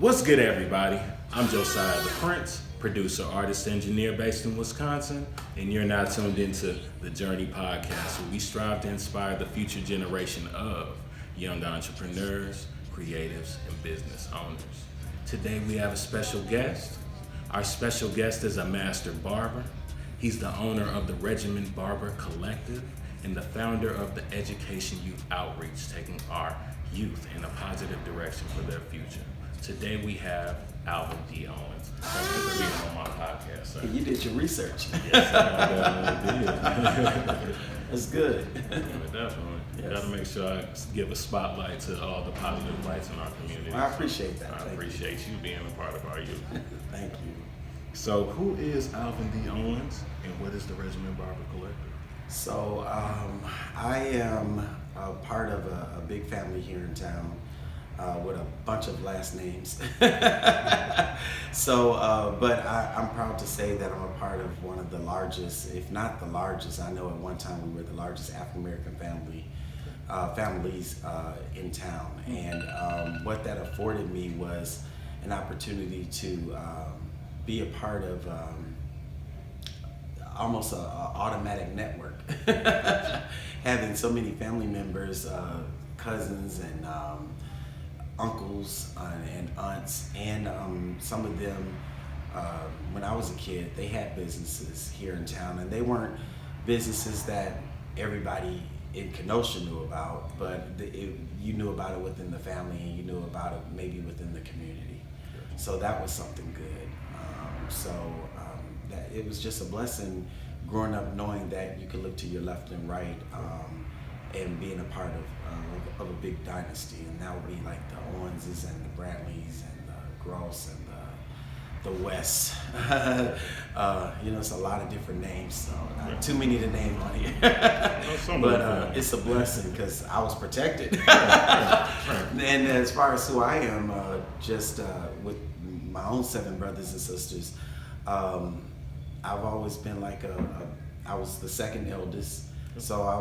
What's good, everybody? I'm Josiah the Prince, producer, artist, engineer based in Wisconsin, and you're now tuned into the Journey Podcast, where we strive to inspire the future generation of young entrepreneurs, creatives, and business owners. Today we have a special guest. Our special guest is a master barber. He's the owner of the Regimen Barber Collective and the founder of the Education Youth Outreach, taking our youth in a positive direction for their future. Today we have Alvin D. Owens. Thank you for being on my podcast, sir. You did your research. Yes, I definitely did. That's good. Definitely. Yes. Got to make sure I give a spotlight to all the positive lights in our community. I appreciate that. I appreciate you being a part of our youth. Thank you. So, who is Alvin D. Owens, and what is the Regimen Barber Collective? So, I am a part of a big family here in town with a bunch of last names. So, but I'm proud to say that I'm a part of one of the largest, if not the largest. I know at one time we were the largest African American families in town, and what that afforded me was an opportunity to be a part of almost an automatic network, having so many family members, cousins, and uncles and aunts, and some of them, when I was a kid, they had businesses here in town, and they weren't businesses that everybody in Kenosha knew about, but you knew about it within the family, and you knew about it maybe within the community. So that was something good. That it was just a blessing growing up, knowing that you could look to your left and right, and being a part of a big dynasty. And that would be like the Owenses and the Brantleys and the Gross and the West. It's a lot of different names, so not too many to name on here. But it's a blessing because I was protected. And as far as who I am, with my own 7 brothers and sisters, I've always been like I was the second eldest, so I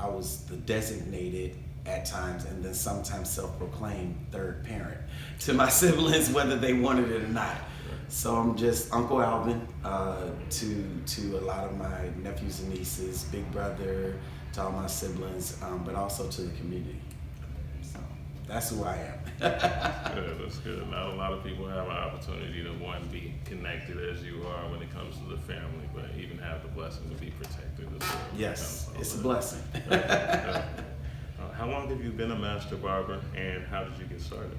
was the designated at times, and then sometimes self-proclaimed third parent to my siblings, whether they wanted it or not. So I'm just Uncle Alvin to a lot of my nephews and nieces, big brother to all my siblings, but also to the community. So that's who I am. That's good. Not a lot of people have an opportunity to, one, be connected as you are when it comes to the family, but even have the blessing to be protected as well. Yes, it's a blessing. How long have you been a master barber, and how did you get started?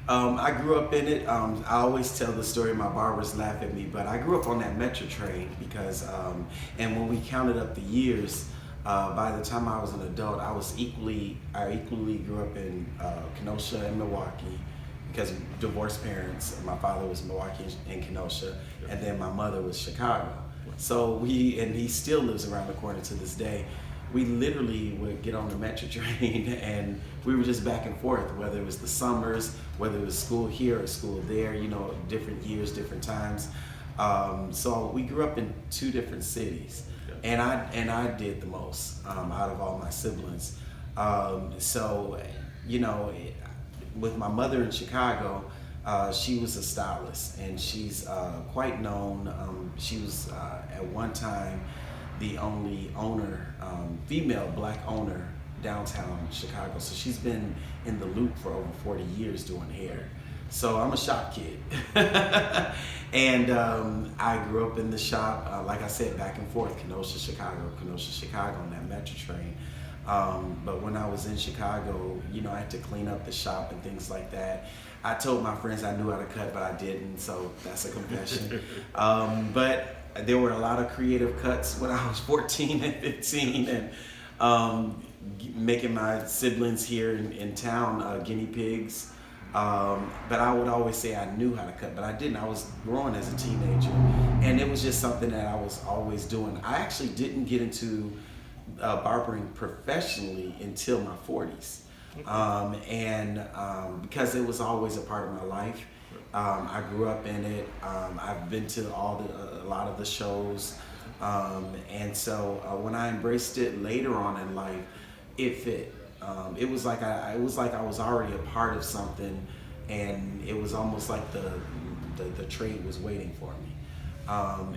I grew up in it. I always tell the story, my barbers laugh at me, but I grew up on that Metro train because, and when we counted up the years, by the time I was an adult, I equally grew up in Kenosha and Milwaukee, because divorced parents. My father was Milwaukee and Kenosha, and then my mother was Chicago. So and he still lives around the corner to this day. We literally would get on the Metro train and we were just back and forth, whether it was the summers, whether it was school here or school there, different years, different times. So we grew up in 2 different cities. And I did the most out of all my siblings. With my mother in Chicago, she was a stylist, and she's quite known. She was at one time the only owner, female black owner downtown Chicago. So she's been in the loop for over 40 years doing hair. So I'm a shop kid. And I grew up in the shop, like I said, back and forth, Kenosha, Chicago on that Metro train. But when I was in Chicago, I had to clean up the shop and things like that. I told my friends I knew how to cut, but I didn't, so that's a confession. But there were a lot of creative cuts when I was 14 and 15, and making my siblings here in town guinea pigs. But I would always say I knew how to cut, but I didn't. I was growing as a teenager, and it was just something that I was always doing. I actually didn't get into barbering professionally until my 40s, because it was always a part of my life. I grew up in it. I've been to a lot of the shows, and so when I embraced it later on in life, it fit. It was like I was already a part of something, and it was almost like the trade was waiting for me.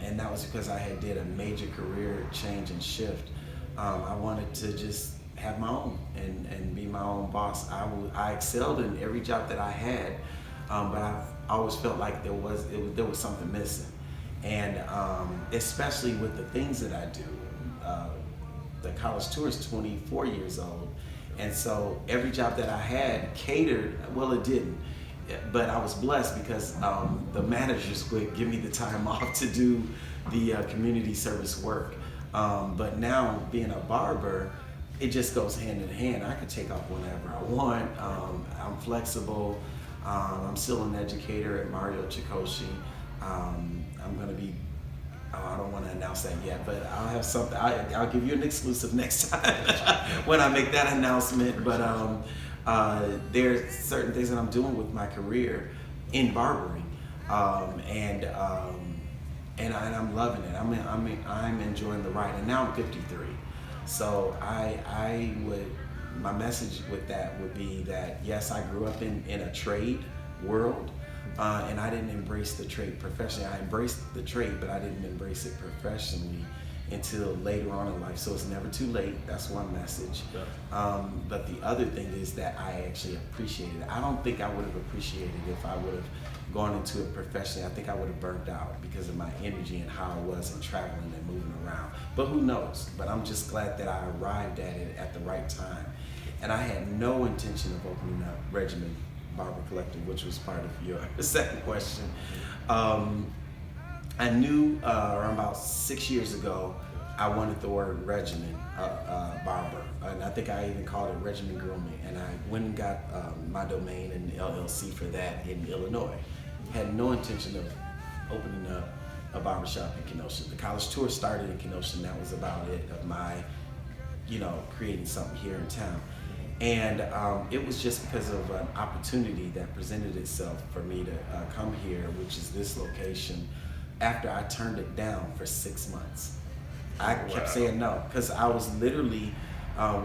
And that was because I had did a major career change and shift. I wanted to just have my own and be my own boss. I excelled in every job that I had, but I've always felt like there was something missing. And especially with the things that I do, the college tour is 24 years old, and so every job that I had catered. Well, it didn't, but I was blessed because the managers would give me the time off to do the community service work. But now being a barber, it just goes hand in hand. I could take off whenever I want. I'm flexible. I'm still an educator at Mario Chikoshi. I'm going to be, I don't want to announce that yet, but I'll have something. I'll give you an exclusive next time when I make that announcement. But there's certain things that I'm doing with my career in barbering, and I'm loving it. I'm enjoying the ride, and now I'm 53. So my message with that would be that yes, I grew up in a trade world, and I didn't embrace the trade professionally. I embraced the trade, but I didn't embrace it professionally until later on in life. So it's never too late. That's one message. Yeah. But the other thing is that I actually appreciated it. I don't think I would have appreciated it if I would have gone into it professionally. I think I would have burnt out because of my energy and how I was and traveling and moving around. But who knows? But I'm just glad that I arrived at it at the right time. And I had no intention of opening up Regimen Barber Collective, which was part of your second question. I knew around about 6 years ago, I wanted the word Regimen Barber, and I think I even called it Regimen Grooming, and I went and got my domain and LLC for that in Illinois. Had no intention of opening up a barbershop in Kenosha. The college tour started in Kenosha, and that was about it of my, creating something here in town. And it was just because of an opportunity that presented itself for me to come here, which is this location, after I turned it down for 6 months. I kept saying no, because I was literally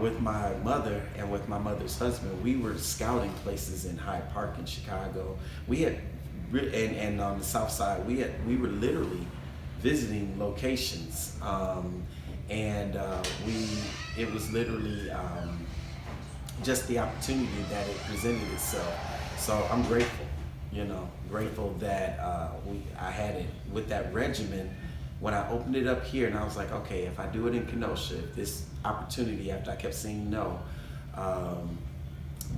with my mother and with my mother's husband. We were scouting places in Hyde Park in Chicago. We had, and on the South Side, we were literally visiting locations, and it was literally just the opportunity that it presented itself. So I'm grateful, grateful that I had it with that regimen. When I opened it up here, and I was like, okay, if I do it in Kenosha, if this opportunity, after I kept saying no,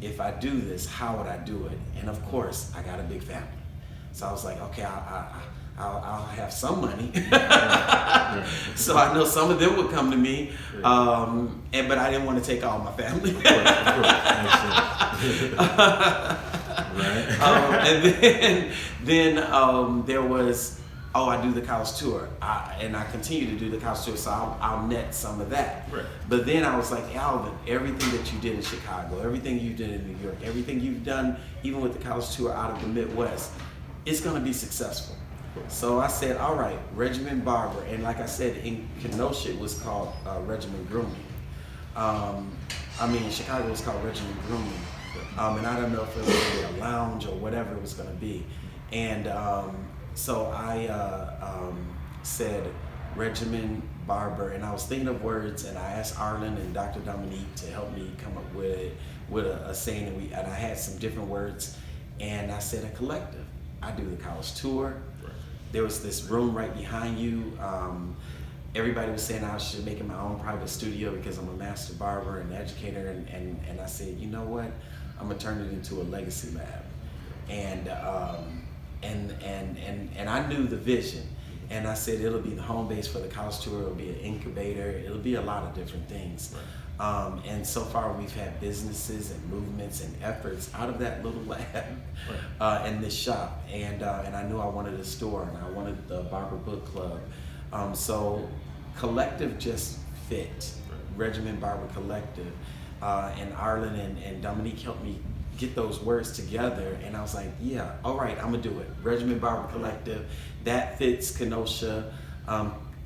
if I do this, how would I do it? And of course, I got a big family. So I was like, okay, I'll have some money. So I know some of them would come to me, but I didn't want to take all my family. Of course. And then there was, I do the college tour, and I continue to do the college tour, so I'll net some of that. Right. But then I was like, Alvin, everything that you did in Chicago, everything you did in New York, everything you've done, even with the college tour out of the Midwest, it's going to be successful. So I said, all right, Regimen Barber, and like I said, in Kenosha it was called Regimen Grooming. In Chicago it was called Regimen Grooming, and I don't know if it was gonna be a lounge or whatever it was going to be. And so I said Regimen Barber, and I was thinking of words, and I asked Arlen and Dr. Dominique to help me come up with a saying, and I had some different words, and I said a collective. I do the college tour. There was this room right behind you. Everybody was saying I should make it my own private studio because I'm a master barber and educator, and I said, you know what? I'm gonna turn it into a legacy lab. And I knew the vision, and I said it'll be the home base for the college tour. It'll be an incubator. It'll be a lot of different things. And so far we've had businesses and movements and efforts out of that little lab and this shop. And I knew I wanted a store, and I wanted the Barber Book Club. So collective just fit. Regimen Barber Collective. And Arlen and Dominique helped me get those words together, and I was like, yeah, all right, I'm gonna do it. Regimen Barber Collective, that fits Kenosha.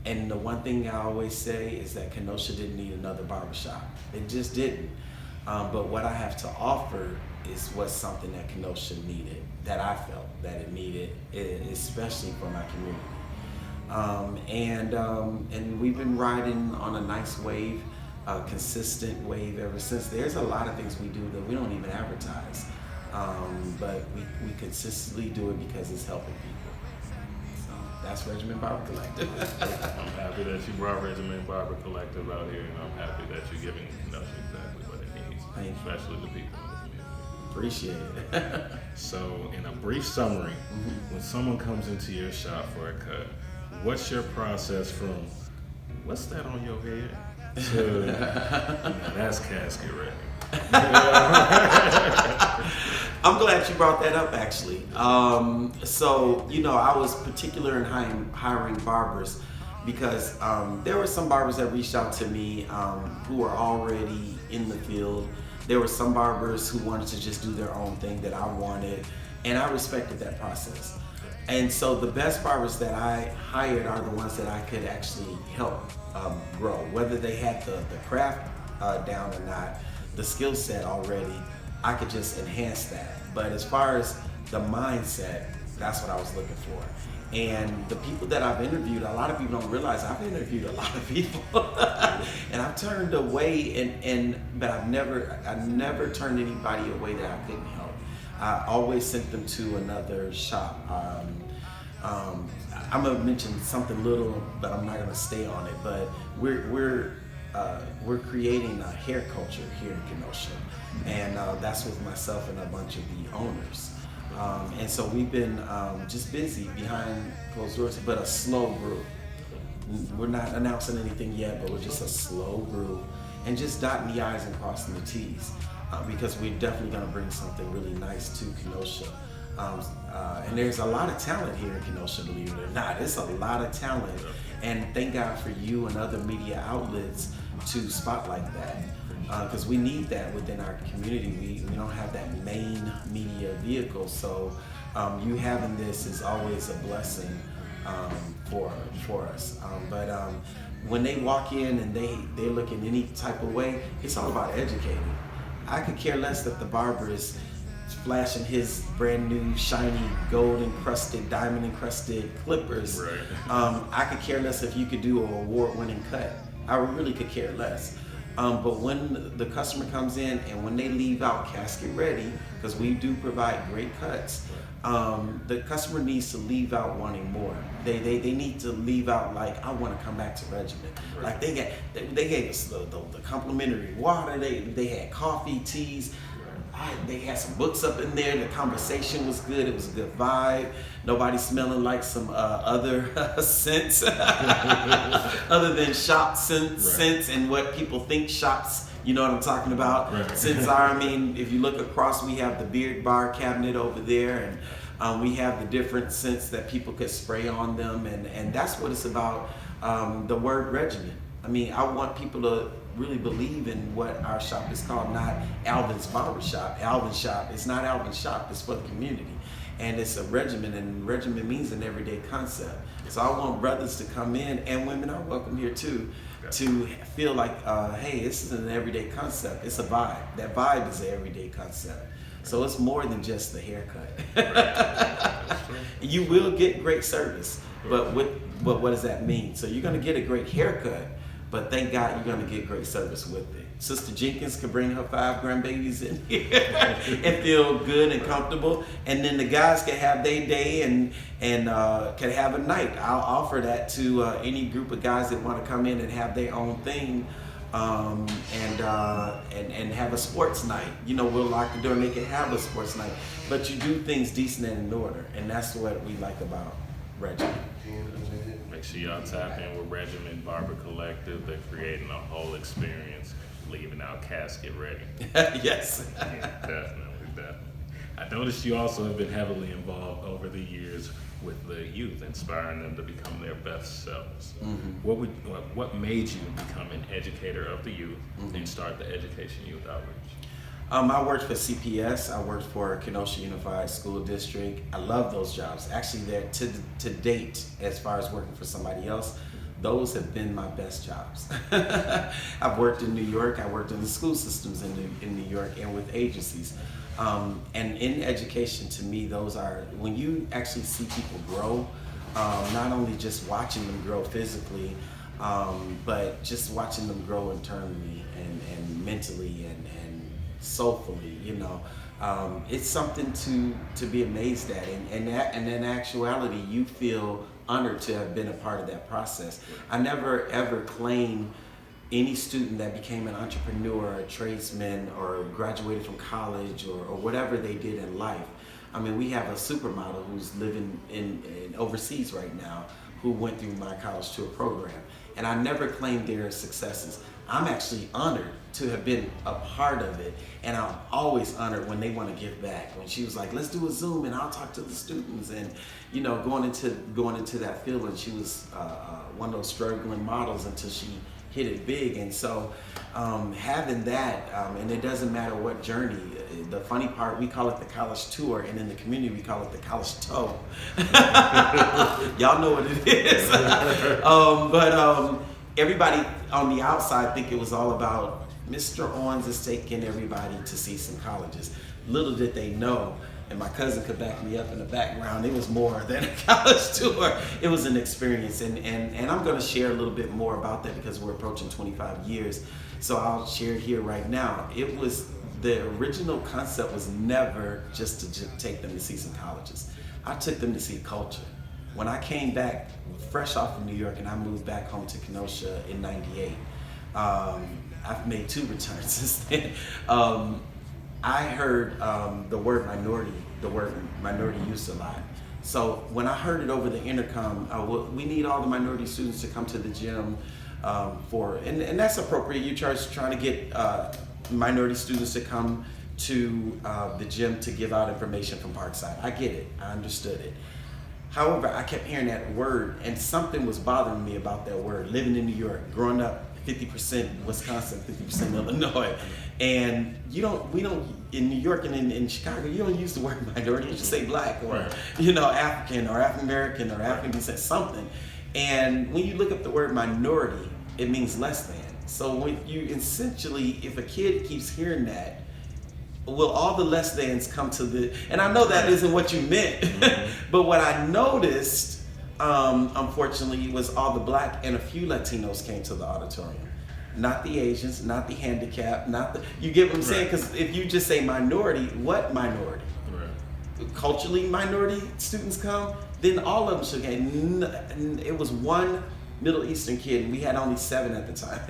And the one thing I always say is that Kenosha didn't need another barbershop. It just didn't. But what I have to offer is what's something that Kenosha needed, that I felt that it needed, especially for my community. And we've been riding on a nice wave, a consistent wave ever since. There's a lot of things we do that we don't even advertise, but we consistently do it because it's helping people. So that's Regimen Barber Collective. I'm happy that you brought Regimen Barber Collective out here, and I'm happy that you're giving Kenosha exactly what it needs, especially the people in the community. Appreciate it. So, in a brief summary, when someone comes into your shop for a cut, what's your process from what's that on your head to that's casket ready? I'm glad you brought that up, actually. So, I was particular in hiring barbers because there were some barbers that reached out to me who were already in the field. There were some barbers who wanted to just do their own thing that I wanted, and I respected that process. And so the best barbers that I hired are the ones that I could actually help grow, whether they had the craft down or not, the skill set already, I could just enhance that. But as far as the mindset, that's what I was looking for. And the people that I've interviewed, a lot of people don't realize I've interviewed a lot of people, and I've turned away, but I've never turned anybody away that I couldn't help. I always sent them to another shop. I'm gonna mention something little, but I'm not gonna stay on it. But we're creating a hair culture here in Kenosha, and that's with myself and a bunch of the owners. And so we've been just busy behind closed doors, but a slow brew. We're not announcing anything yet, but we're just a slow brew, and just dotting the I's and crossing the T's, because we're definitely going to bring something really nice to Kenosha. And there's a lot of talent here in Kenosha, believe it or not. It's a lot of talent, and thank God for you and other media outlets to spotlight that. Because we need that within our community. We don't have that main media vehicle, so you having this is always a blessing for us. But when they walk in and they look in any type of way, it's all about educating. I could care less that the barber is flashing his brand new shiny gold encrusted, diamond encrusted clippers. Right. I could care less if you could do an award-winning cut. I really could care less. But when the customer comes in and when they leave out casket ready, because we do provide great cuts, the customer needs to leave out wanting more. They need to leave out like, I want to come back to Regimen. Right. Like they gave us the complimentary water. They had coffee, teas. They had some books up in there. The conversation was good. It was a good vibe. Nobody smelling like some other scents other than shop scents and what people think shops. You know what I'm talking about? Right. Scents are. I mean, if you look across, we have the beard bar cabinet over there, and we have the different scents that people could spray on them, and that's what it's about. The word regimen. I mean, I want people to really believe in what our shop is called, not Alvin's Barber Shop. Alvin's Shop. It's not Alvin's Shop. It's for the community. And it's a regimen, and regimen means an everyday concept. So I want brothers to come in, and women are welcome here too, to feel like, hey, this is an everyday concept. It's a vibe. That vibe is an everyday concept. So it's more than just the haircut. You will get great service, but what does that mean? So you're gonna get a great haircut, but thank God you're gonna get great service with it. Sister Jenkins could bring her 5 grandbabies in here and feel good and comfortable, and then the guys can have their day and can have a night. I'll offer that to any group of guys that want to come in and have their own thing, and have a sports night. You know, we'll lock the door and they can have a sports night, but you do things decent and in order, and that's what we like about Regimen. Make sure y'all tap in with Regimen Barber Collective. They're creating a whole experience, leaving out casket ready. Yes. Yeah, definitely. I noticed you also have been heavily involved over the years with the youth, inspiring them to become their best selves. Mm-hmm. What made you become an educator of the youth and start the Education Youth Outreach? I worked for CPS. I worked for Kenosha Unified School District. I love those jobs. Actually, they're to date, as far as working for somebody else, those have been my best jobs. I've worked in New York. I worked in the school systems in New York and with agencies. And in education, to me, those are, when you actually see people grow, not only just watching them grow physically, but just watching them grow internally and mentally and soulfully, you know. It's something to be amazed at, and in actuality, you feel honored to have been a part of that process. I never ever claim any student that became an entrepreneur, a tradesman, or graduated from college, or whatever they did in life. I mean, we have a supermodel who's living in overseas right now, who went through my college tour program, and I never claimed their successes. I'm actually honored to have been a part of it, and I'm always honored when they want to give back. When she was like, let's do a Zoom and I'll talk to the students, and you know, going into that field, and she was one of those struggling models until she hit it big. And so having that, and it doesn't matter what journey. The funny part, we call it the college tour, and in the community we call it the college toe. Y'all know what it is. But everybody on the outside think it was all about Mr. Owens is taking everybody to see some colleges. Little did they know, and my cousin could back me up in the background, it was more than a college tour. It was an experience, and I'm gonna share a little bit more about that because we're approaching 25 years. So I'll share it here right now. It was, the original concept was never just to take them to see some colleges. I took them to see culture. When I came back fresh off of New York and I moved back home to Kenosha in '98, I've made 2 returns since then. I heard the word minority used a lot. So when I heard it over the intercom, we need all the minority students to come to the gym and that's appropriate. You trying to get minority students to come to the gym to give out information from Parkside. I get it, I understood it. However, I kept hearing that word, and something was bothering me about that word. Living in New York, growing up 50% Wisconsin, 50% Illinois, and we don't in New York and in Chicago, you don't use the word minority. You just say black or African or African American or African descent, something. And when you look up the word minority, it means less than. So when you essentially, if a kid keeps hearing that, will all the less thans come to the, and I know that isn't what you meant, but what I noticed, unfortunately, was all the black and a few Latinos came to the auditorium. Not the Asians, not the handicapped, not the, you get what I'm saying? Because if you just say minority, what minority? Culturally minority students come, then all of them should come. It was one Middle Eastern kid, and we had only 7 at the time.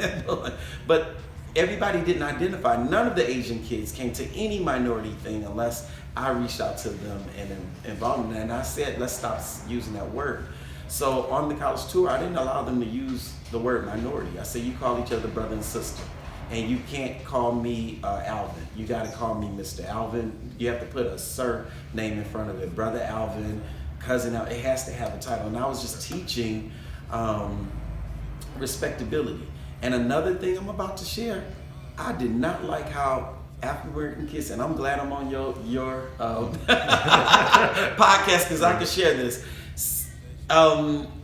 But everybody didn't identify. None of the Asian kids came to any minority thing unless I reached out to them and involved in that. And I said, let's stop using that word. So on the college tour, I didn't allow them to use the word minority. I said, you call each other brother and sister. And you can't call me Alvin. You got to call me Mr. Alvin. You have to put a sir name in front of it. Brother Alvin, cousin Alvin. It has to have a title. And I was just teaching respectability. And another thing I'm about to share, I did not like how African American kids, and I'm glad I'm on your podcast because I can share this.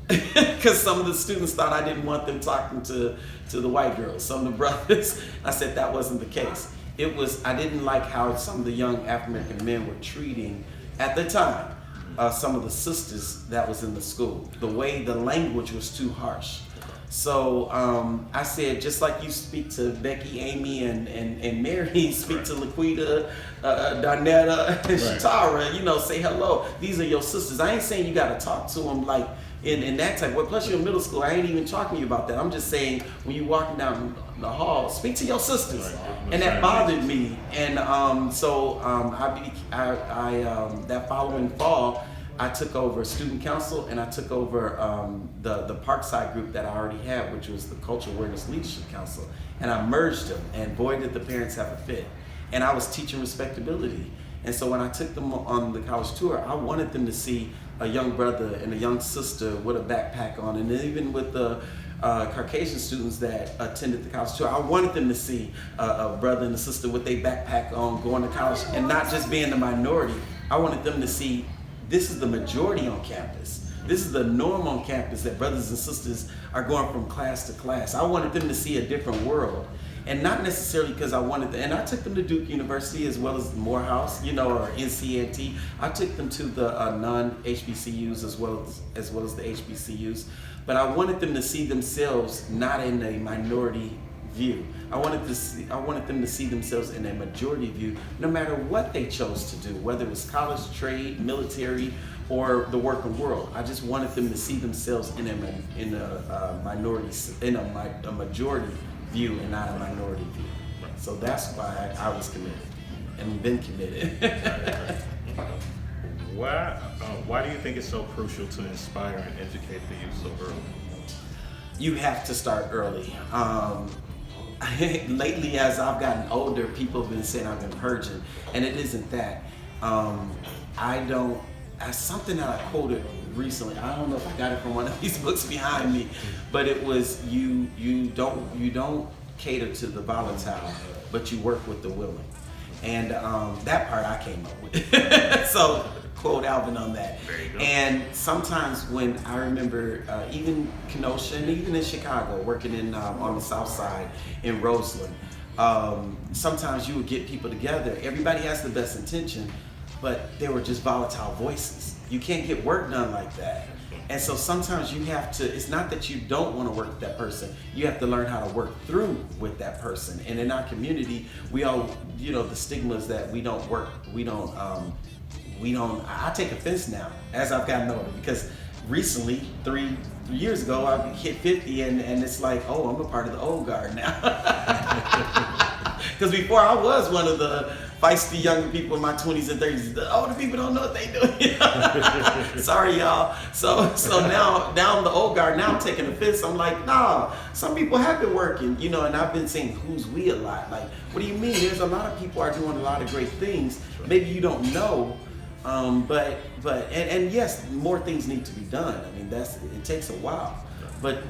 Because some of the students thought I didn't want them talking to the white girls, some of the brothers. I said that wasn't the case. It was, I didn't like how some of the young African American men were treating, at the time, some of the sisters that was in the school. The way the language was too harsh. So I said, just like you speak to Becky, Amy, and Mary, speak to Laquita, Darnetta, and Shatara, say hello. These are your sisters. I ain't saying you got to talk to them like in that type. Well, plus you're in middle school. I ain't even talking to you about that. I'm just saying when you're walking down the hall, speak to your sisters. And that bothered me. And that following fall, I took over student council, and I took over the Parkside group that I already had, which was the Cultural Awareness Leadership Council. And I merged them, and boy, did the parents have a fit. And I was teaching respectability. And so when I took them on the college tour, I wanted them to see a young brother and a young sister with a backpack on. And even with the Caucasian students that attended the college tour, I wanted them to see a brother and a sister with their backpack on going to college, and not just being the minority. I wanted them to see this is the majority on campus. This is the norm on campus, that brothers and sisters are going from class to class. I wanted them to see a different world. and not necessarily because I wanted to. And I took them to Duke University as well as Morehouse, or NCNT. I took them to the non-HBCUs as well as the HBCUs, but I wanted them to see themselves not in a minority view. I wanted them to see themselves in a majority view, no matter what they chose to do, whether it was college, trade, military, or the working world. I just wanted them to see themselves in a majority view and not a minority view. So that's why I was committed and been committed. Why do you think it's so crucial to inspire and educate the youth so early? You have to start early. Lately, as I've gotten older, people have been saying I've been purging, and it isn't that. Something that I quoted recently, I don't know if I got it from one of these books behind me, but it was you don't cater to the volatile, but you work with the willing. And that part I came up with. So quote Alvin on that. There you go. And sometimes when I remember even Kenosha and even in Chicago, working in on the south side in Roseland, sometimes you would get people together. Everybody has the best intention, but they were just volatile voices. You can't get work done like that. And so sometimes you have to, it's not that you don't want to work with that person, you have to learn how to work through with that person. And in our community, we all, the stigma is that I take offense now as I've gotten older, because recently, 3 years ago, I hit 50 and it's like, oh, I'm a part of the old guard now. Because before I was one of the feisty younger people in my 20s and 30s. The older people don't know what they do. Sorry, y'all. So now I'm the old guard. Now I'm taking offense. I'm like, nah, some people have been working, and I've been saying who's we a lot. Like, what do you mean? There's a lot of people are doing a lot of great things. Maybe you don't know, but yes, more things need to be done. I mean, it takes a while. But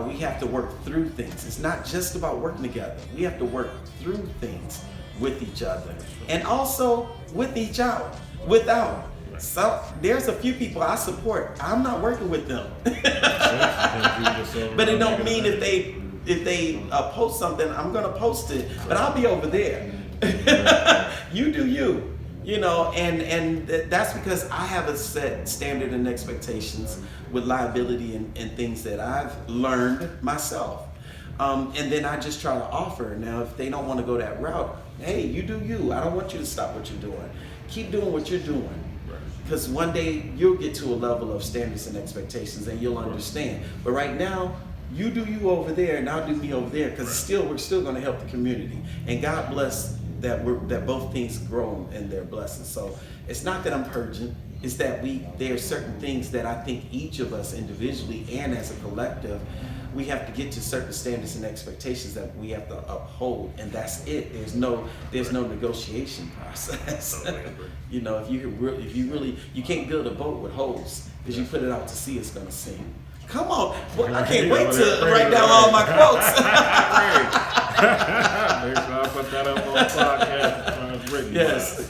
we have to work through things. It's not just about working together. We have to work through things with each other and also with each out, without. So there's a few people I support. I'm not working with them. But it don't mean if they post something, I'm gonna post it, but I'll be over there. You do you. And that's because I have a set standard and expectations with liability and things that I've learned myself. And then I just try to offer. Now, if they don't want to go that route, hey, you do you. I don't want you to stop what you're doing. Keep doing what you're doing. Because one day you'll get to a level of standards and expectations and you'll understand. But right now, you do you over there and I'll do me over there, because we're still going to help the community. And God bless that both things grow in their blessings. So it's not that I'm purging, it's that there are certain things that I think each of us individually and as a collective, we have to get to certain standards and expectations that we have to uphold, and that's it. There's no negotiation process. If you really, you can't build a boat with holes, because you put it out to sea, it's gonna sink. Come on, well, I can't wait to write down all my quotes. Make sure I put that up on the podcast. Yes.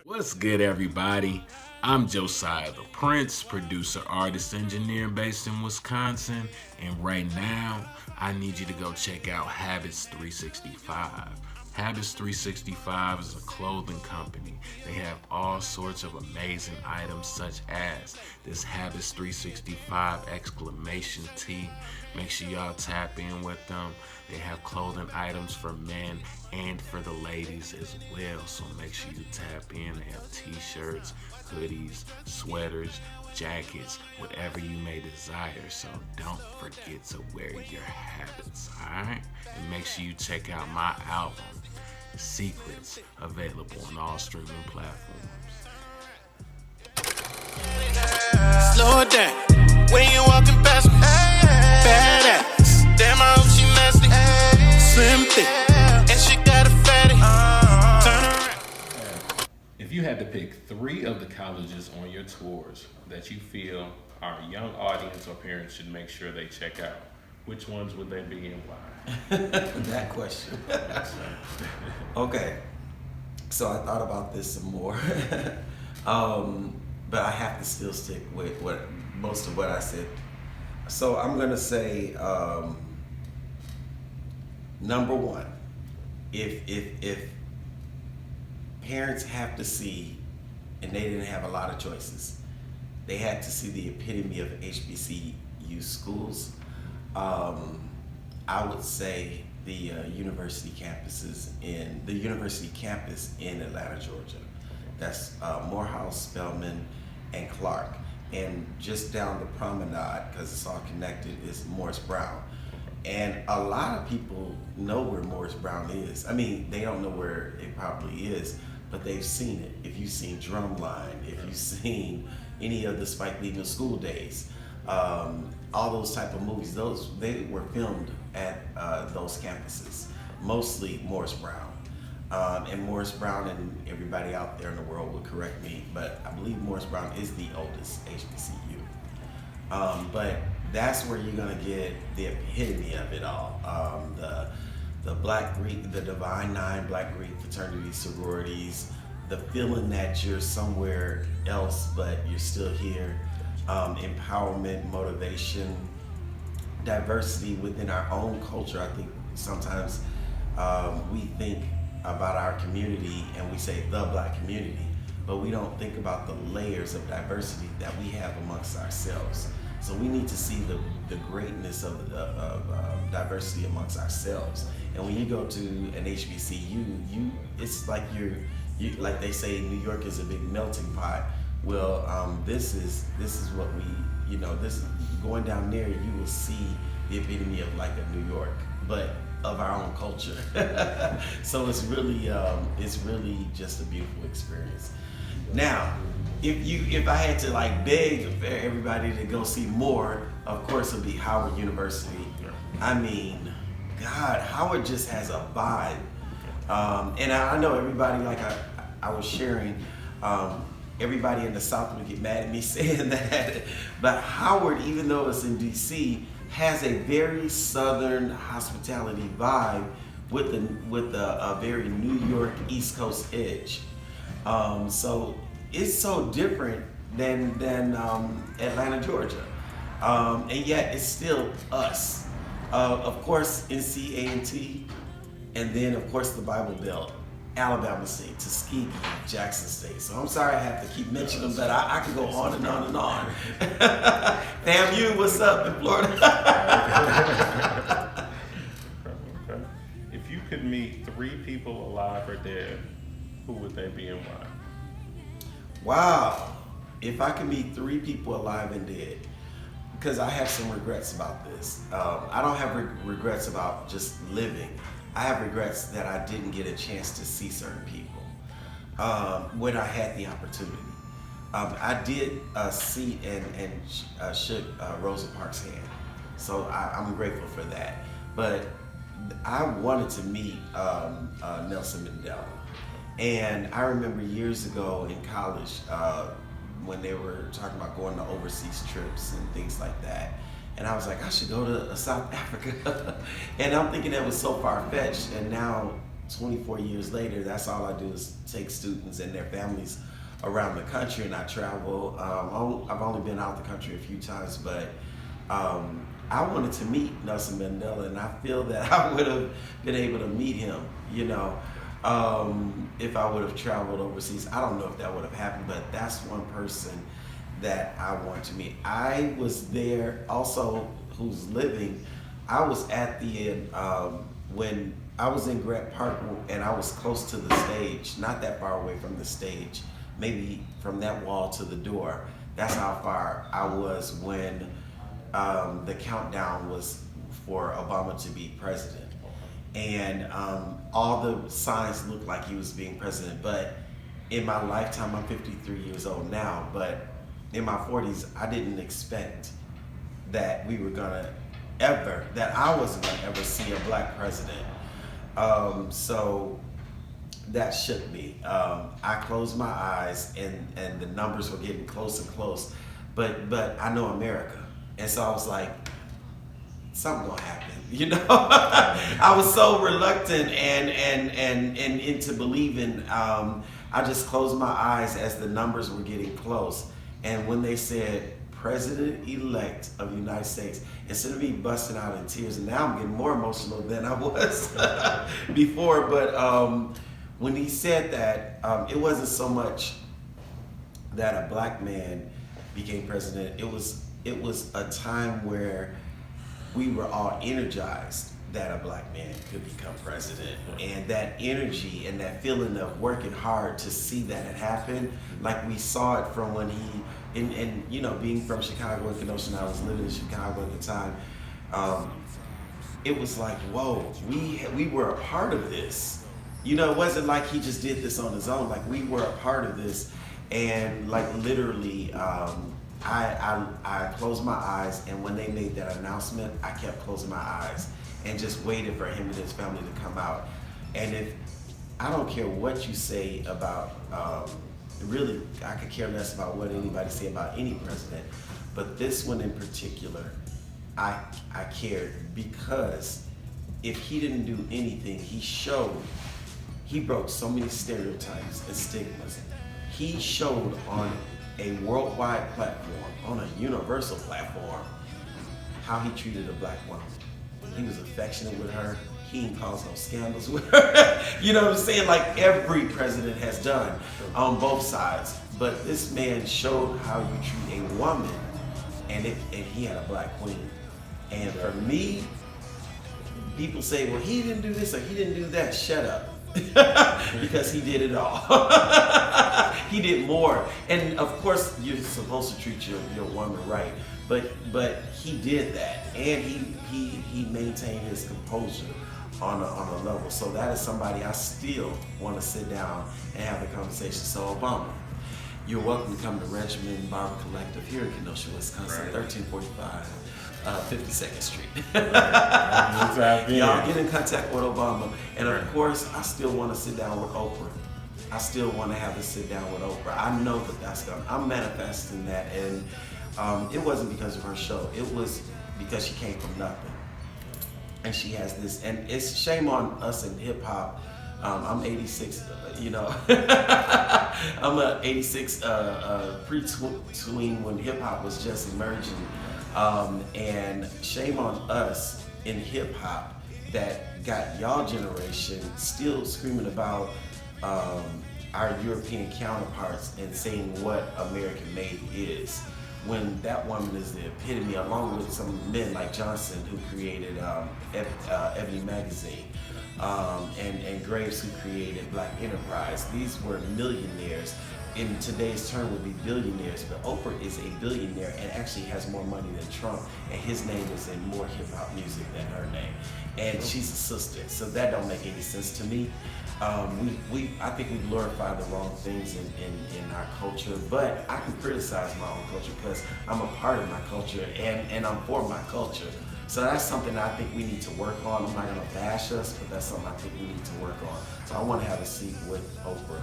What's good, everybody? I'm Josiah the Prince, producer, artist, engineer based in Wisconsin, and right now I need you to go check out Habits 365. Habits 365 is a clothing company. They have all sorts of amazing items, such as this Habits 365 exclamation tee. Make sure y'all tap in with them. They have clothing items for men and for the ladies as well, so make sure you tap in. They have t-shirts, hoodies, sweaters, jackets, whatever you may desire. So don't forget to wear your habits, alright? And make sure you check out my album, Secrets, available on all streaming platforms. Slow it down when you walking past me. Badass, damn, I hope she nasty. Slim thick, and she got a fatty. Turn around. If you had to pick 3 of the colleges on your tours that you feel our young audience or parents should make sure they check out, which ones would they be and why? That question. Okay, so I thought about this some more, but I have to still stick with most of what I said. So I'm gonna say number one, if parents have to see, and they didn't have a lot of choices, they had to see the epitome of HBCU schools. I would say the university campus in Atlanta, Georgia. That's Morehouse, Spelman, and Clark. And just down the promenade, because it's all connected, is Morris Brown. And a lot of people know where Morris Brown is. I mean, they don't know where it probably is, but they've seen it. If you've seen Drumline, if you've seen any of the Spike Lee School Days, all those type of movies, they were filmed at those campuses, mostly Morris Brown. And Morris Brown, and everybody out there in the world will correct me, but I believe Morris Brown is the oldest HBCU. But that's where you're gonna get the epitome of it all. The Black Greek, the Divine Nine Black Greek fraternity sororities, the feeling that you're somewhere else but you're still here, empowerment, motivation, diversity within our own culture. I think sometimes we think about our community and we say the Black community, but we don't think about the layers of diversity that we have amongst ourselves. So we need to see the greatness of diversity amongst ourselves. And when you go to an HBCU, it's like you like they say New York is a big melting pot. Well, this is what we, this going down there, you will see the epitome of like a New York, but of our own culture. So it's really just a beautiful experience. Now, if I had to like beg for everybody to go see more, of course it'd be Howard University. I mean, God, Howard just has a vibe. And I know everybody, like I was sharing, everybody in the South would get mad at me saying that, but Howard, even though it's in DC, has a very Southern hospitality vibe with a very New York East Coast edge. So it's so different than Atlanta, Georgia, and yet it's still us. Of course, NC-A&T, and then of course the Bible Belt, Alabama State, Tuskegee, Jackson State. So I'm sorry I have to keep mentioning them, but I could go on and on and on. FAMU, what's up in Florida? Okay. If you could meet 3 people alive or dead, who would they be and why? Wow. If I could meet 3 people alive and dead, because I have some regrets about this. I don't have regrets about just living. I have regrets that I didn't get a chance to see certain people when I had the opportunity. I did see and shook Rosa Parks' hand, so I'm grateful for that. But I wanted to meet Nelson Mandela. And I remember years ago in college when they were talking about going to overseas trips and things like that. And I was like, I should go to South Africa. And I'm thinking that was so far-fetched. And now, 24 years later, that's all I do is take students and their families around the country, and I travel. I've only been out the country a few times, but I wanted to meet Nelson Mandela, and I feel that I would have been able to meet him, if I would have traveled overseas. I don't know if that would have happened, but that's one person that I want to meet. I was there also, who's living. I was at the when I was in Grant Park, and I was close to the stage, not that far away from the stage, maybe from that wall to the door. That's how far I was when the countdown was for Obama to be president. And all the signs looked like he was being president. But in my lifetime, I'm 53 years old now, but in my 40s, I didn't expect that I wasn't gonna ever see a Black president. So that shook me. I closed my eyes, and the numbers were getting close and close. But I know America, and so I was like, something gonna happen, I was so reluctant and into believing. I just closed my eyes as the numbers were getting close, and when they said president-elect of the United States, instead of me busting out in tears, and now I'm getting more emotional than I was before, but when he said that, it wasn't so much that a black man became president. It was a time where we were all energized that a black man could become president, and that energy and that feeling of working hard to see that it happened, like we saw it from when he, and you know, being from Chicago and Kenosha, and I was living in Chicago at the time, it was like, whoa, we were a part of this. You know, it wasn't like he just did this on his own. Like, we were a part of this, and like literally, I closed my eyes, and when they made that announcement, I kept closing my eyes and just waited for him and his family to come out. And if I don't care what you say about, really, I could care less about what anybody say about any president, but this one in particular, I cared, because if he didn't do anything, he broke so many stereotypes and stigmas. He showed on a worldwide platform, on a universal platform, how he treated a black woman. He was affectionate with her. He didn't cause no scandals with her. You know what I'm saying? Like every president has done on both sides. But this man showed how you treat a woman, and he had a black queen. And for me, people say, well, he didn't do this or he didn't do that. Shut up. Because he did it all. He did more. And of course, you're supposed to treat your woman right. But he did that, and he maintained his composure on a level. So that is somebody I still want to sit down and have a conversation. So Obama, you're welcome to come to Regimen Barber Collective here in Kenosha, Wisconsin, 1345 52nd Street. Y'all get in contact with Obama, and of course, I still want to sit down with Oprah. I still want to have a sit down with Oprah. I know that's coming. I'm manifesting that, and it wasn't because of her show. It was because she came from nothing, and she has this. And it's shame on us in hip hop. I'm 86. You know, I'm a 86 pre-tween when hip hop was just emerging. And shame on us in hip hop that got y'all generation still screaming about our European counterparts and saying what American made is, when that woman is the epitome, along with some men like Johnson, who created Ebony Magazine, and Graves, who created Black Enterprise. These were millionaires. In today's term would be billionaires, but Oprah is a billionaire and actually has more money than Trump, and his name is in more hip hop music than her name, and she's a sister, so that don't make any sense to me. I think we glorify the wrong things in our culture, but I can criticize my own culture because I'm a part of my culture, and I'm for my culture. So that's something I think we need to work on. I'm not gonna bash us, but that's something I think we need to work on. So I want to have a seat with Oprah.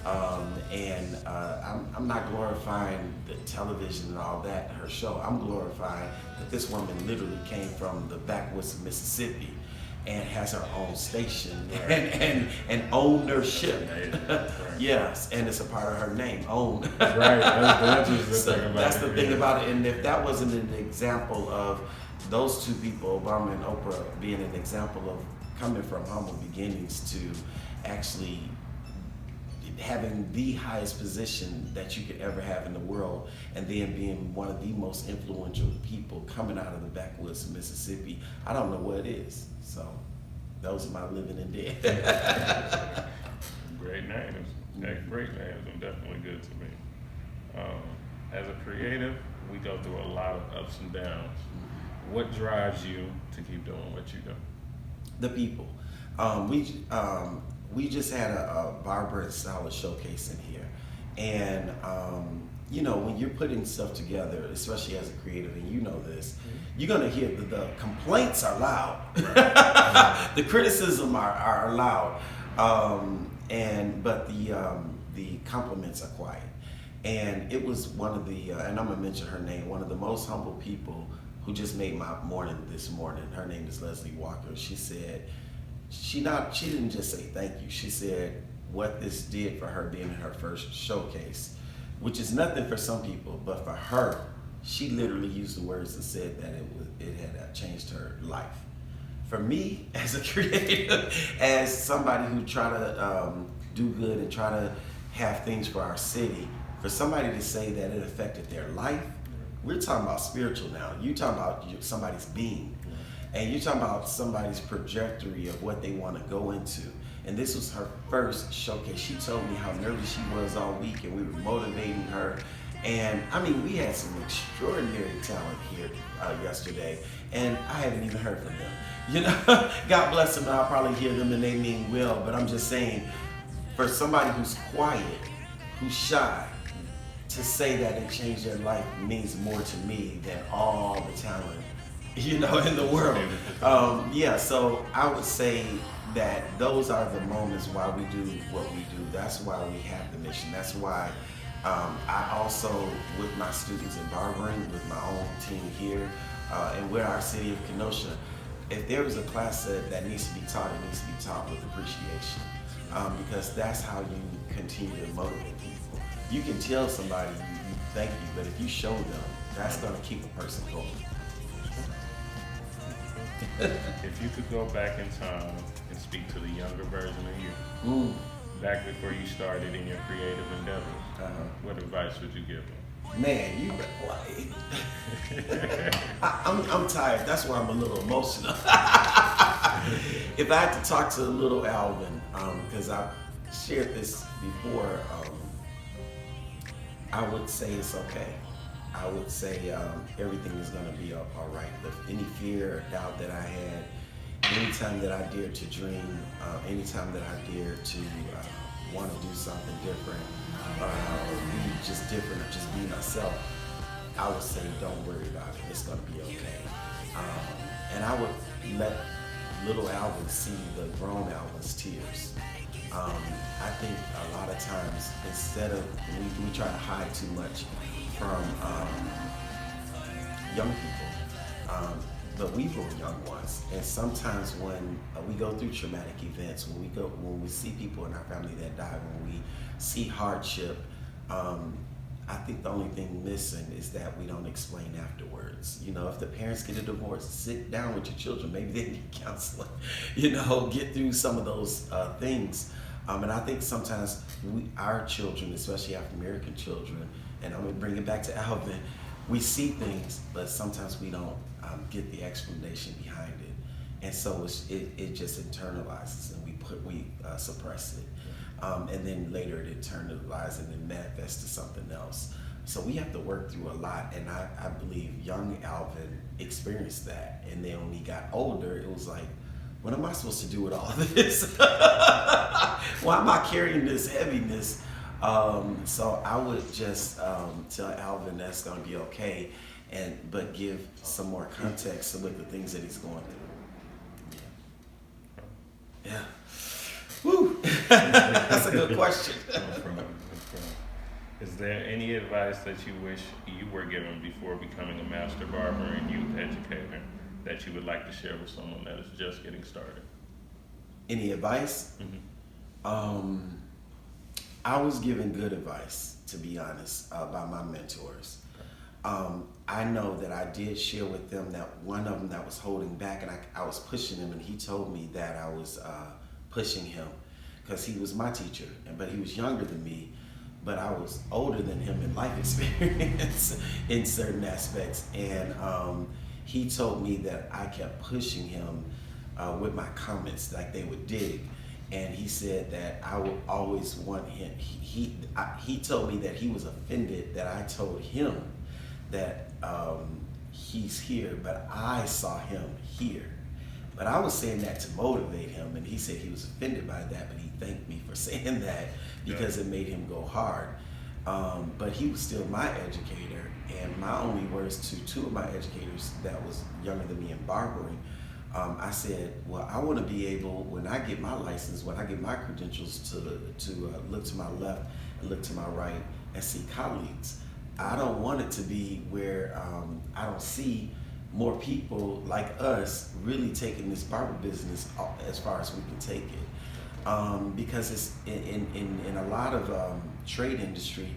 I'm not glorifying the television and all that, her show. I'm glorifying that this woman literally came from the backwoods of Mississippi and has her own station and ownership. Right. Yes, and it's a part of her name, own. Right, that's the thing about it. That's the thing about it. And if that wasn't an example of those two people, Obama and Oprah, being an example of coming from humble beginnings to actually having the highest position that you could ever have in the world, and then being one of the most influential people coming out of the backwoods of Mississippi, I don't know what it is. So those are my living and dead. Great names. Great names are definitely good to me. As a creative, we go through a lot of ups and downs. What drives you to keep doing what you do? The people. We just had a barber and stylist showcase in here, and you know, when you're putting stuff together, especially as a creative, and you know this, you're gonna hear the complaints are loud, the criticism are loud, but the compliments are quiet. And it was one of the, and I'm gonna mention her name, one of the most humble people who just made my morning this morning. Her name is Leslie Walker. She said, she didn't just say thank you. She said what this did for her being in her first showcase, which is nothing for some people, but for her, she literally used the words and said that it had changed her life. For me, as a creative, as somebody who try to do good and try to have things for our city, for somebody to say that it affected their life, we're talking about spiritual now. You're talking about somebody's being. And you're talking about somebody's trajectory of what they want to go into. And this was her first showcase. She told me how nervous she was all week, and we were motivating her. And I mean, we had some extraordinary talent here yesterday, and I haven't even heard from them. You know, God bless them, I'll probably hear them and they mean well, but I'm just saying, for somebody who's quiet, who's shy, to say that it changed their life means more to me than all the talent, you know, in the world. So I would say that those are the moments why we do what we do. That's why we have the mission. That's why I also, with my students in barbering, with my own team here, and with our city of Kenosha, if there is a class that needs to be taught, it needs to be taught with appreciation, because that's how you continue to motivate people. You can tell somebody you thank you, but if you show them, that's going to keep a person going. If you could go back in time and speak to the younger version of you, back before you started in your creative endeavors, what advice would you give them? Man, you I'm tired. That's why I'm a little emotional. If I had to talk to little Alvin, because I've shared this before, I would say it's okay. I would say everything is going to be all right. Any fear or doubt that I had, anytime that I dared to dream, anytime that I dared to want to do something different, or be just different, or just be myself, I would say don't worry about it. It's going to be okay. And I would let little Alvin see the grown Alvin's tears. I think a lot of times, instead of, we try to hide too much from young people, but we were young ones, and sometimes when we go through traumatic events, when we see people in our family that die, when we see hardship, I think the only thing missing is that we don't explain afterwards. You know, if the parents get a divorce, sit down with your children, maybe they need counseling, you know, get through some of those things. And I think sometimes our children, especially African American children, and I'm gonna bring it back to Alvin, we see things, but sometimes we don't get the explanation behind it, and so it just internalizes, and we suppress it, and then later it internalizes and then manifests to something else. So we have to work through a lot, and I believe young Alvin experienced that, and then when he got older, it was like, what am I supposed to do with all this? Why am I carrying this heaviness? So I would just tell Alvin that's going to be okay, but give some more context with the things that he's going through. Yeah. Woo. That's a good question. No problem. Is there any advice that you wish you were given before becoming a master barber and youth educator that you would like to share with someone that is just getting started? Any advice? I was given good advice, to be honest, by my mentors. I know that I did share with them that one of them that was holding back, and I was pushing him, and he told me that I was pushing him because he was my teacher, but he was younger than me, but I was older than him in life experience in certain aspects, and he told me that I kept pushing him with my comments, like they would dig. And he said that I would always want him, he told me that he was offended that I told him that he's here, but I saw him here. But I was saying that to motivate him, and he said he was offended by that, but he thanked me for saying that because it made him go hard. But he was still my educator, and my only words to two of my educators that was younger than me in barbering, I said, well, I want to be able, when I get my license, when I get my credentials, to look to my left and look to my right and see colleagues. I don't want it to be where I don't see more people like us really taking this barber business as far as we can take it. Because it's in a lot of trade industry,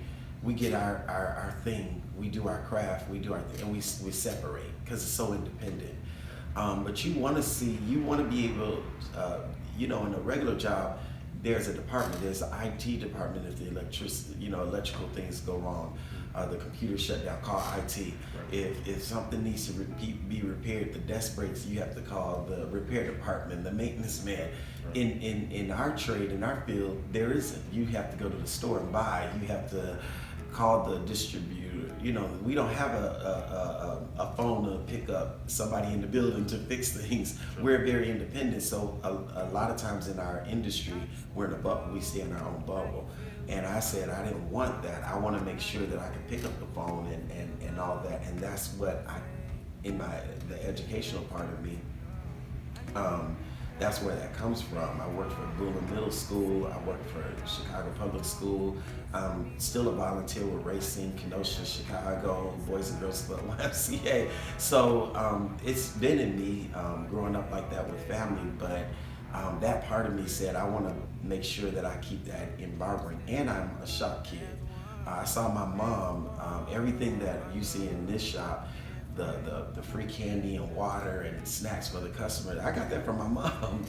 we get our thing, we do our craft, we do our thing, and we separate because it's so independent. But you want to be able, in a regular job, there's a department, there's an IT department if the electrical things go wrong, the computer shut down, call IT. Right. If something needs to be repaired, the desk breaks, you have to call the repair department, the maintenance man. Right. In our trade, in our field, there isn't. You have to go to the store and buy. You have to call the distributor. We don't have a phone to pick up somebody in the building to fix things. Sure. We're very independent, so a lot of times in our industry, we're in a bubble. We stay in our own bubble. And I said I didn't want that. I want to make sure that I could pick up the phone and all that. And that's what the educational part of me, that's where that comes from. I worked for Bullen Middle School. I worked for Chicago Public School. I'm still a volunteer with Racing, Kenosha, Chicago, Boys and Girls Club, YMCA. So it's been in me growing up like that with family, but that part of me said I want to make sure that I keep that in barbering. And I'm a shop kid. I saw my mom, everything that you see in this shop, the free candy and water and snacks for the customer, I got that from my mom.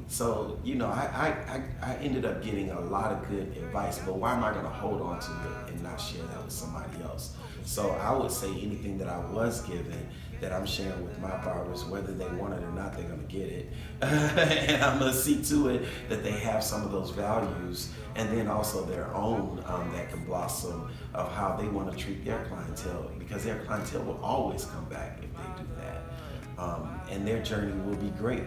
So I ended up getting a lot of good advice, but why am I going to hold on to it and not share that with somebody else? So I would say anything that I was given that I'm sharing with my barbers, whether they want it or not, they're going to get it. And I'm going to see to it that they have some of those values, and then also their own that can blossom of how they want to treat their clientele, because their clientele will always come back if they do that. And their journey will be great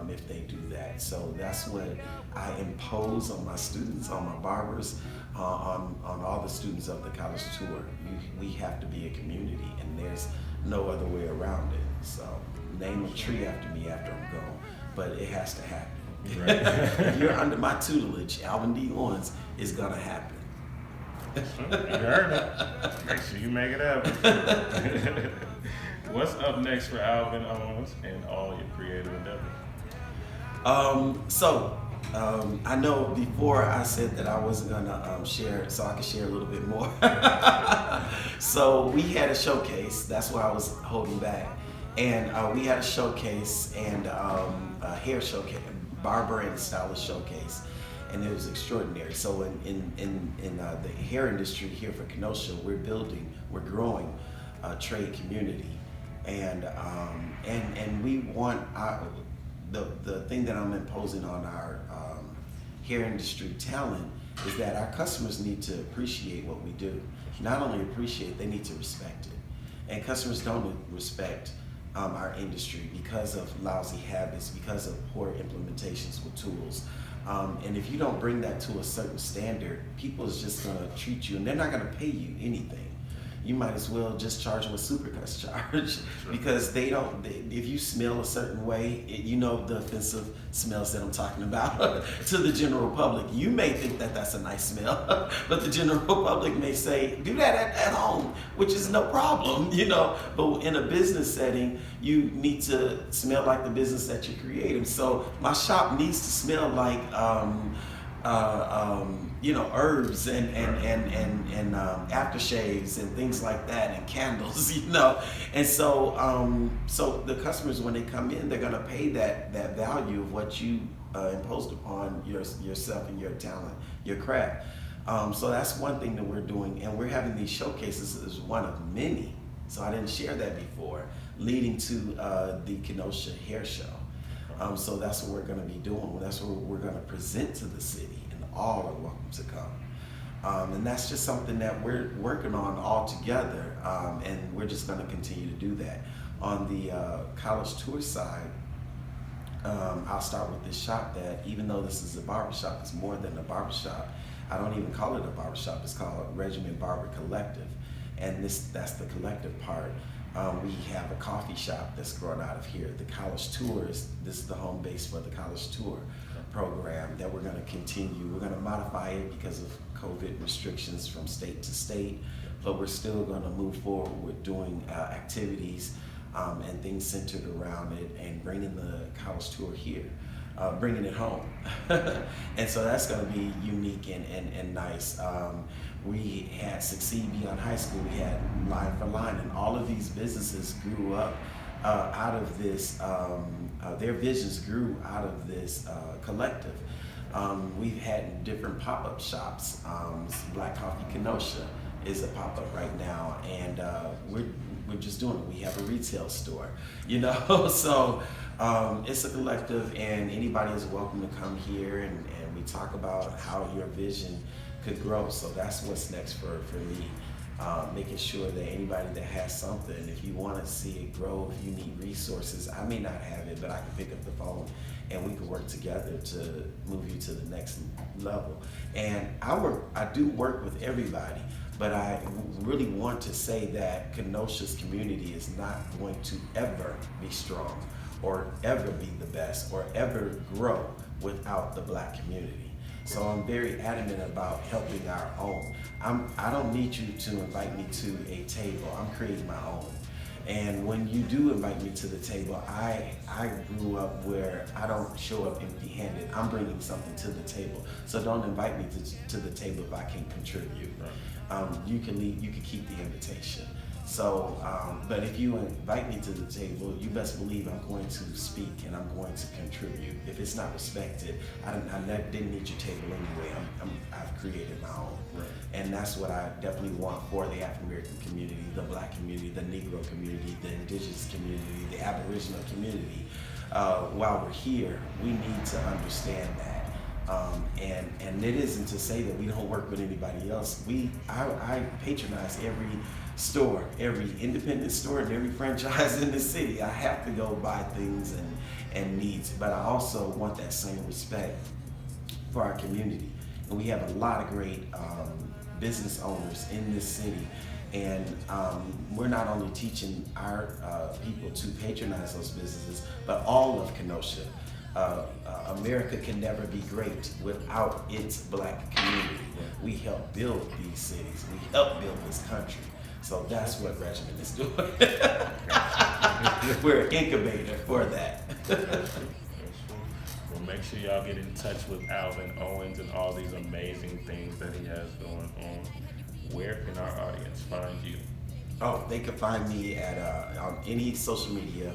if they do that. So that's what I impose on my students, on my barbers, on all the students of the college tour. We have to be a community, and there's no other way around it. So name a tree after me after I'm gone, but it has to happen. Right. If you're under my tutelage, Alvin D. Owens, is gonna happen. You heard it. Make sure you make it happen. What's up next for Alvin Owens and all your creative endeavors? I know before I said that I wasn't gonna share, so I could share a little bit more. So we had a showcase. That's why I was holding back. And we had a showcase and a hair showcase, barber and stylist showcase, and it was extraordinary. So in the hair industry here for Kenosha, we're growing a trade community, and we want the thing that I'm imposing on our hair industry talent is that our customers need to appreciate what we do. Not only appreciate, they need to respect it. And customers don't respect our industry because of lousy habits, because of poor implementations with tools. And if you don't bring that to a certain standard, people is just gonna treat you, and they're not gonna pay you anything. You might as well just charge them what Supercuts charge. Sure. Because if you smell a certain way, the offensive smells that I'm talking about to the general public. You may think that that's a nice smell, but the general public may say, do that at home, which is no problem, But in a business setting, you need to smell like the business that you're creating. So my shop needs to smell like herbs and aftershaves and things like that, and candles, And so the customers, when they come in, they're gonna pay that value of what you imposed upon yourself and your talent, your craft. So that's one thing that we're doing, and we're having these showcases as one of many. So I didn't share that before, leading to the Kenosha Hair Show. So that's what we're going to be doing. That's what we're going to present to the city, and all are welcome to come. And that's just something that we're working on all together, and we're just going to continue to do that. On the college tour side, I'll start with this shop that, even though this is a barbershop, it's more than a barbershop. I don't even call it a barbershop. It's called Regimen Barber Collective, and that's the collective part. We have a coffee shop that's grown out of here. The college tours, this is the home base for the college tour program that we're going to continue. We're going to modify it because of COVID restrictions from state to state, but we're still going to move forward with doing activities and things centered around it, and bringing the college tour here, bringing it home. And so that's going to be unique and nice. We had Succeed Beyond High School. We had Line for Line, and all of these businesses grew up out of this. Their visions grew out of this collective. We've had different pop-up shops. Black Coffee Kenosha is a pop-up right now, and we're just doing it. We have a retail store, you know. So it's a collective, and anybody is welcome to come here, and we talk about how your vision could grow. So that's what's next for me. Making sure that anybody that has something, if you want to see it grow, if you need resources, I may not have it, but I can pick up the phone and we can work together to move you to the next level. And I do work with everybody, but I really want to say that Kenosha's community is not going to ever be strong or ever be the best or ever grow without the Black community. So I'm very adamant about helping our own. I don't need you to invite me to a table. I'm creating my own. And when you do invite me to the table, I grew up where I don't show up empty-handed. I'm bringing something to the table. So don't invite me to the table if I can't contribute. You can leave. You can keep the invitation. So, but if you invite me to the table, you best believe I'm going to speak and I'm going to contribute. If it's not respected, I didn't need your table anyway. I've created my own. Right. And that's what I definitely want for the African American community, the Black community, the Negro community, the Indigenous community, the Aboriginal community. While we're here, we need to understand that. And it isn't to say that we don't work with anybody else. I patronize every store, every independent store, and every franchise in the city. I have to go buy things and needs, but I also want that same respect for our community. And we have a lot of great business owners in this city, and we're not only teaching our people to patronize those businesses, but all of Kenosha. America can never be great without its Black community. We help build these cities. We help build this country. So that's what Regimen is doing. We're an incubator for that. Well, make sure y'all get in touch with Alvin Owens and all these amazing things that he has going on. Where can our audience find you? Oh, they can find me at on any social media.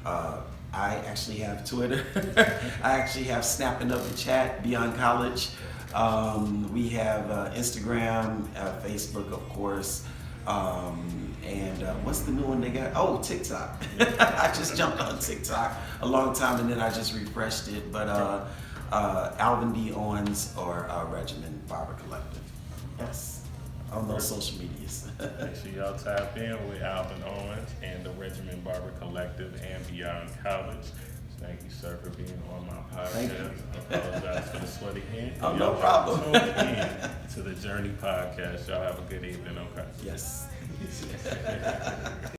I actually have Twitter. I actually have Snapping Up the Chat Beyond College. We have Instagram, Facebook, of course. And what's the new one they got? Oh, TikTok. I just jumped on TikTok a long time and then I just refreshed it. But Alvin D. Owens or Regimen Barber Collective. Yes, on those social medias. Make sure y'all tap in with Alvin Owens and the Regimen Barber Collective and Beyond College. Thank you, sir, for being on my podcast. Thank you. I apologize for the sweaty hand. Oh, no problem. Tune in to the Journey Podcast. Y'all have a good evening, okay? Yes.